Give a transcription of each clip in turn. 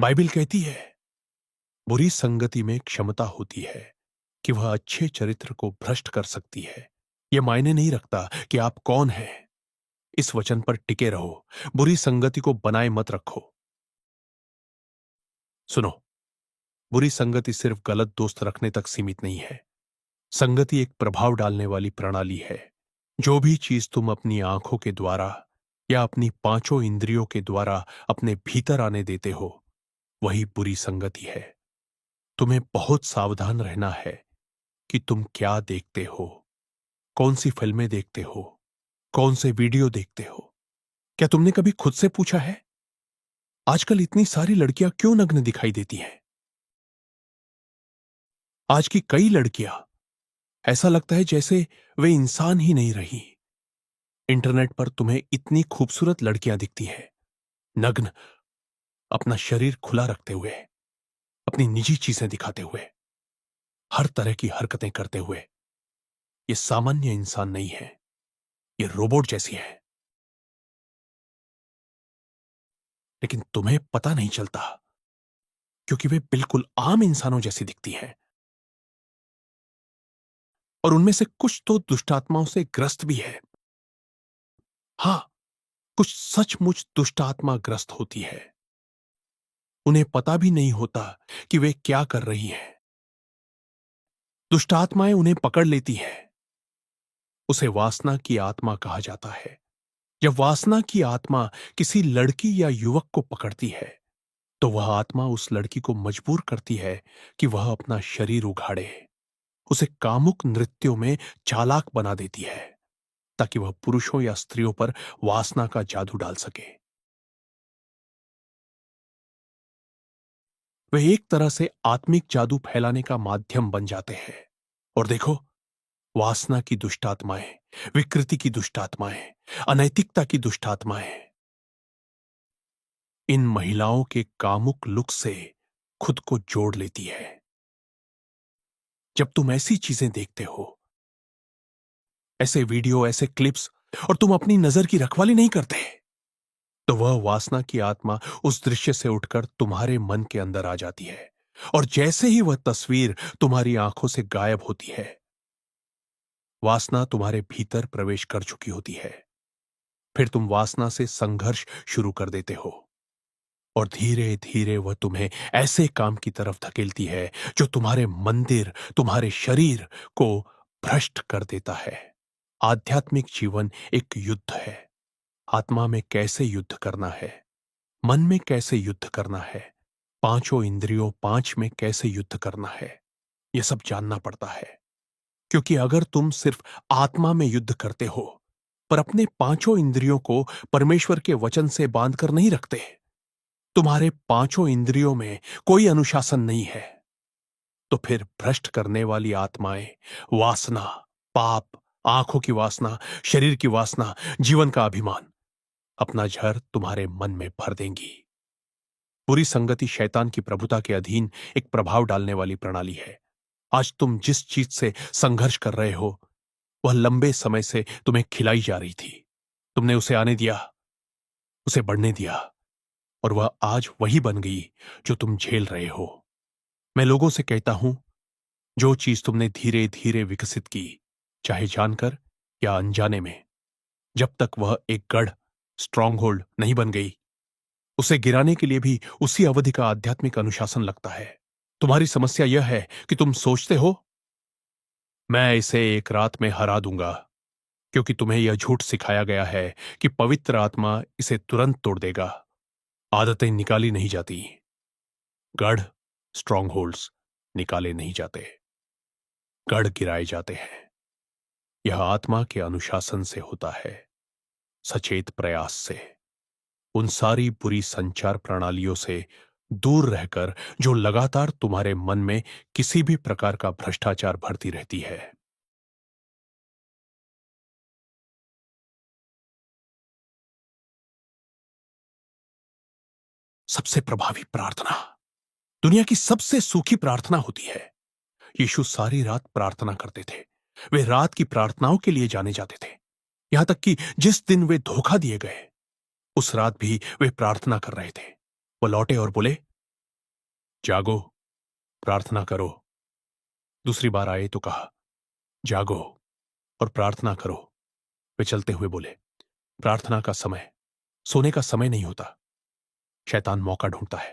Bible कहती है बुरी संगति में क्षमता होती है कि वह अच्छे चरित्र को भ्रष्ट कर सकती है। यह मायने नहीं रखता कि आप कौन हैं। इस वचन पर टिके रहो। बुरी संगति को बनाए मत रखो। सुनो, बुरी संगति सिर्फ गलत दोस्त रखने तक सीमित नहीं है। संगति एक प्रभाव डालने वाली प्रणाली है। जो भी चीज तुम अपनी आंखों के द्वारा या अपनी पांचों इंद्रियों के द्वारा अपने भीतर आने देते हो, वही बुरी संगति है। तुम्हें बहुत सावधान रहना है कि तुम क्या देखते हो, कौन सी फिल्में देखते हो, कौन से वीडियो देखते हो। क्या तुमने कभी खुद से पूछा है, आजकल इतनी सारी लड़कियां क्यों नग्न दिखाई देती हैं? आज की कई लड़कियां, ऐसा लगता है जैसे वे इंसान ही नहीं रही। इंटरनेट पर तुम्हें इतनी खूबसूरत लड़कियां दिखती हैं, नग्न, अपना शरीर खुला रखते हुए, अपनी निजी चीजें दिखाते हुए, हर तरह की हरकतें करते हुए। ये सामान्य इंसान नहीं है, ये रोबोट जैसी है। लेकिन तुम्हें पता नहीं चलता क्योंकि वे बिल्कुल आम इंसानों जैसी दिखती हैं। और उनमें से कुछ तो दुष्टात्माओं से ग्रस्त भी है। हां, कुछ सचमुच दुष्टात्मा ग्रस्त होती है। उन्हें पता भी नहीं होता कि वे क्या कर रही हैं। दुष्टात्माएं उन्हें पकड़ लेती हैं। उसे वासना की आत्मा कहा जाता है। जब वासना की आत्मा किसी लड़की या युवक को पकड़ती है, तो वह आत्मा उस लड़की को मजबूर करती है कि वह अपना शरीर उघाड़े। उसे कामुक नृत्यों में चालाक बना देती है ताकि वह पुरुषों या स्त्रियों पर वासना का जादू डाल सके। वे एक तरह से आत्मिक जादू फैलाने का माध्यम बन जाते हैं। और देखो, वासना की दुष्टात्माएं, विकृति की दुष्टात्माएं, अनैतिकता की दुष्टात्माएं इन महिलाओं के कामुक लुक से खुद को जोड़ लेती है। जब तुम ऐसी चीजें देखते हो, ऐसे वीडियो, ऐसे क्लिप्स, और तुम अपनी नजर की रखवाली नहीं करते, तो वह वासना की आत्मा उस दृश्य से उठकर तुम्हारे मन के अंदर आ जाती है। और जैसे ही वह तस्वीर तुम्हारी आंखों से गायब होती है, वासना तुम्हारे भीतर प्रवेश कर चुकी होती है। फिर तुम वासना से संघर्ष शुरू कर देते हो और धीरे धीरे वह तुम्हें ऐसे काम की तरफ धकेलती है जो तुम्हारे मंदिर, तुम्हारे शरीर को भ्रष्ट कर देता है। आध्यात्मिक जीवन एक युद्ध है। आत्मा में कैसे युद्ध करना है, मन में कैसे युद्ध करना है, पांचों इंद्रियों पांच में कैसे युद्ध करना है, यह सब जानना पड़ता है। क्योंकि अगर तुम सिर्फ आत्मा में युद्ध करते हो पर अपने पांचों इंद्रियों को परमेश्वर के वचन से बांधकर नहीं रखते, तुम्हारे पांचों इंद्रियों में कोई अनुशासन नहीं है, तो फिर भ्रष्ट करने वाली आत्माएं, वासना, पाप, आंखों की वासना, शरीर की वासना, जीवन का अभिमान अपना जहर तुम्हारे मन में भर देंगी। बुरी संगति शैतान की प्रभुता के अधीन एक प्रभाव डालने वाली प्रणाली है। आज तुम जिस चीज से संघर्ष कर रहे हो, वह लंबे समय से तुम्हें खिलाई जा रही थी। तुमने उसे आने दिया, उसे बढ़ने दिया, और वह आज वही बन गई जो तुम झेल रहे हो। मैं लोगों से कहता हूं, जो चीज तुमने धीरे धीरे विकसित की, चाहे जानकर या अनजाने में, जब तक वह एक गढ़, स्ट्रांग होल्ड नहीं बन गई, उसे गिराने के लिए भी उसी अवधि का आध्यात्मिक अनुशासन लगता है। तुम्हारी समस्या यह है कि तुम सोचते हो, मैं इसे एक रात में हरा दूंगा, क्योंकि तुम्हें यह झूठ सिखाया गया है कि पवित्र आत्मा इसे तुरंत तोड़ देगा। आदतें निकाली नहीं जाती, गढ़, स्ट्रांग होल्ड्स निकाले नहीं जाते, गढ़ गिराए जाते हैं। यह आत्मा के अनुशासन से होता है, सचेत प्रयास से, उन सारी बुरी संचार प्रणालियों से दूर रहकर जो लगातार तुम्हारे मन में किसी भी प्रकार का भ्रष्टाचार भरती रहती है। सबसे प्रभावी प्रार्थना, दुनिया की सबसे सूखी प्रार्थना होती है। यीशु सारी रात प्रार्थना करते थे। वे रात की प्रार्थनाओं के लिए जाने जाते थे। यहां तक कि जिस दिन वे धोखा दिए गए, उस रात भी वे प्रार्थना कर रहे थे। वो लौटे और बोले, जागो, प्रार्थना करो। दूसरी बार आए तो कहा, जागो और प्रार्थना करो। वे चलते हुए बोले, प्रार्थना का समय सोने का समय नहीं होता। शैतान मौका ढूंढता है।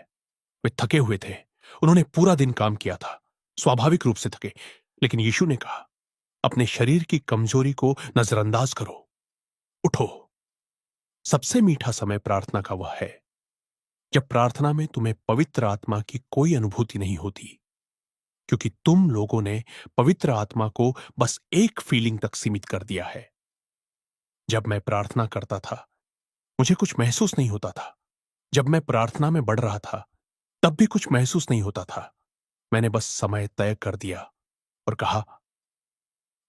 वे थके हुए थे, उन्होंने पूरा दिन काम किया था, स्वाभाविक रूप से थके। लेकिन यीशु ने कहा, अपने शरीर की कमजोरी को नजरअंदाज करो, उठो। सबसे मीठा समय प्रार्थना का वह है जब प्रार्थना में तुम्हें पवित्र आत्मा की कोई अनुभूति नहीं होती, क्योंकि तुम लोगों ने पवित्र आत्मा को बस एक फीलिंग तक सीमित कर दिया है। जब मैं प्रार्थना करता था मुझे कुछ महसूस नहीं होता था। जब मैं प्रार्थना में बढ़ रहा था तब भी कुछ महसूस नहीं होता था। मैंने बस समय तय कर दिया और कहा,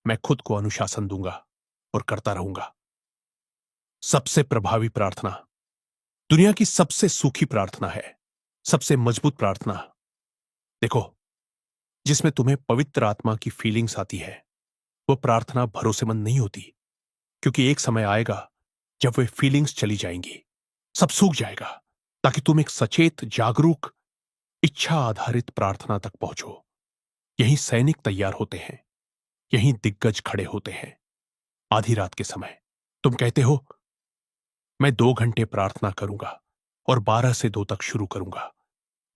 मैं खुद को अनुशासन दूंगा और करता रहूंगा। सबसे प्रभावी प्रार्थना दुनिया की सबसे सूखी प्रार्थना है, सबसे मजबूत प्रार्थना। देखो, जिसमें तुम्हें पवित्र आत्मा की फीलिंग्स आती है, वो प्रार्थना भरोसेमंद नहीं होती, क्योंकि एक समय आएगा जब वे फीलिंग्स चली जाएंगी, सब सूख जाएगा, ताकि तुम एक सचेत, जागरूक, इच्छा आधारित प्रार्थना तक पहुंचो। यहीं सैनिक तैयार होते हैं, यहीं दिग्गज खड़े होते हैं। आधी रात के समय तुम कहते हो, मैं 2 घंटे प्रार्थना करूंगा और 12 से 2 तक शुरू करूंगा।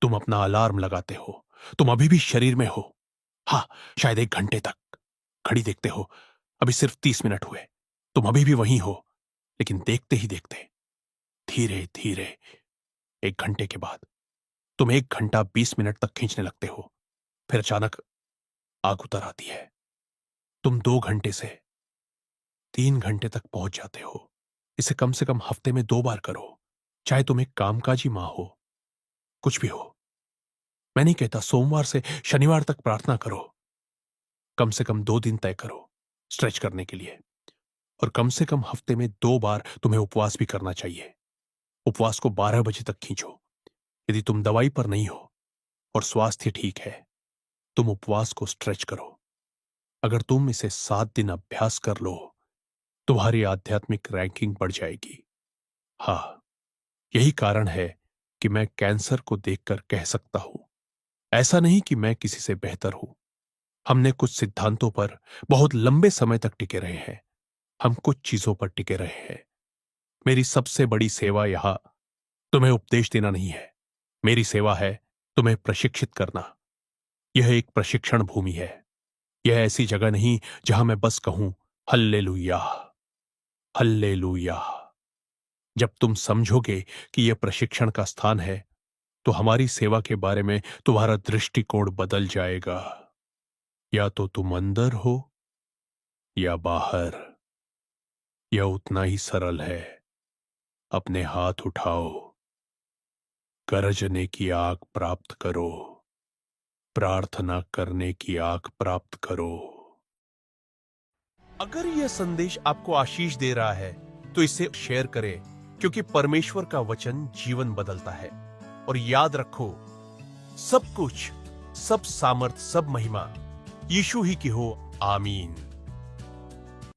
तुम अपना अलार्म लगाते हो, तुम अभी भी शरीर में हो। हां, शायद 1 घंटे तक। घड़ी देखते हो, अभी सिर्फ 30 मिनट हुए। तुम अभी भी वहीं हो, लेकिन देखते ही देखते धीरे धीरे 1 घंटे के बाद तुम 1 घंटा 20 मिनट तक खींचने लगते हो। फिर अचानक आग उतर आती है। तुम 2 घंटे से 3 घंटे तक पहुंच जाते हो। इसे कम से कम हफ्ते में 2 बार करो, चाहे तुम एक कामकाजी मां हो, कुछ भी हो। मैं नहीं कहता सोमवार से शनिवार तक प्रार्थना करो। कम से कम 2 दिन तय करो स्ट्रेच करने के लिए, और कम से कम हफ्ते में 2 बार तुम्हें उपवास भी करना चाहिए। उपवास को 12 बजे तक खींचो। यदि तुम दवाई पर नहीं हो और स्वास्थ्य ठीक है, तुम उपवास को स्ट्रेच करो। अगर तुम इसे 7 दिन अभ्यास कर लो, तुम्हारी आध्यात्मिक रैंकिंग बढ़ जाएगी। हां, यही कारण है कि मैं कैंसर को देखकर कह सकता हूं, ऐसा नहीं कि मैं किसी से बेहतर हूं। हमने कुछ सिद्धांतों पर बहुत लंबे समय तक टिके रहे हैं। हम कुछ चीजों पर टिके रहे हैं। मेरी सबसे बड़ी सेवा यहां तुम्हें उपदेश देना नहीं है। मेरी सेवा है तुम्हें प्रशिक्षित करना। यह एक प्रशिक्षण भूमि है। यह ऐसी जगह नहीं जहां मैं बस कहूं, हल्लेलुया, हल्लेलुया। जब तुम समझोगे कि यह प्रशिक्षण का स्थान है, तो हमारी सेवा के बारे में तुम्हारा दृष्टिकोण बदल जाएगा। या तो तुम अंदर हो या बाहर। यह उतना ही सरल है। अपने हाथ उठाओ, गरजने की आग प्राप्त करो, प्रार्थना करने की आग प्राप्त करो। अगर यह संदेश आपको आशीष दे रहा है तो इसे शेयर करें, क्योंकि परमेश्वर का वचन जीवन बदलता है। और याद रखो, सब कुछ, सब सामर्थ, सब महिमा यीशु ही की हो। आमीन।